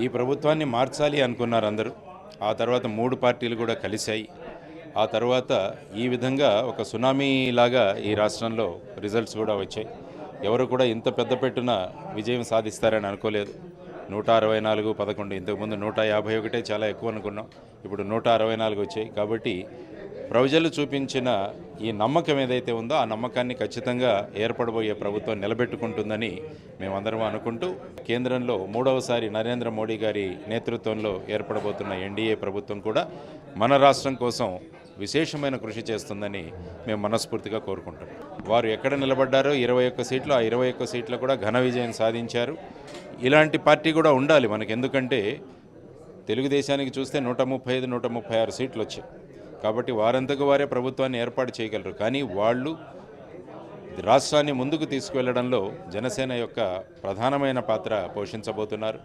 ఈ ప్రభుత్వాన్ని మార్చాలి అనుకున్నారు అందరూ. ఆ తర్వాత 3 పార్టీలు కూడా కలిశాయి. ఆ తర్వాత ఈ విధంగా ఒక సునామీ లాగా ఈ రాష్ట్రంలో రిజల్ట్స్ కూడా వచ్చాయి. ఎవరు కూడా ఇంత పెద్ద పెట్టున విజయం సాధిస్తారని అనుకోలేదు. 164, 11, ఇంతకుముందు 151 చాలా ఎక్కువ అనుకున్నాం. ఇప్పుడు 164 వచ్చాయి. కాబట్టి ప్రజలు చూపించిన ఈ నమ్మకం ఏదైతే ఉందో ఆ నమ్మకాన్ని ఖచ్చితంగా ఏర్పడబోయే ప్రభుత్వం నిలబెట్టుకుంటుందని మేమందరం అనుకుంటూ, కేంద్రంలో 3వసారి నరేంద్ర మోడీ గారి నేతృత్వంలో ఏర్పడబోతున్న ఎన్డీఏ ప్రభుత్వం కూడా మన రాష్ట్రం కోసం విశేషమైన కృషి చేస్తుందని మేము మనస్ఫూర్తిగా కోరుకుంటున్నాం. వారు ఎక్కడ నిలబడ్డారో 21 సీట్లు, ఆ 21 సీట్లు కూడా ఘన విజయం సాధించారు. ఇలాంటి పార్టీ కూడా ఉండాలి మనకి. ఎందుకంటే తెలుగుదేశానికి చూస్తే 135, 136 సీట్లు వచ్చాయి. కాబట్టి వారంతకు వారే ప్రభుత్వాన్ని ఏర్పాటు చేయగలరు. కానీ వాళ్ళు రాష్ట్రాన్ని ముందుకు తీసుకువెళ్లడంలో జనసేన యొక్క ప్రధానమైన పాత్ర పోషించబోతున్నారు.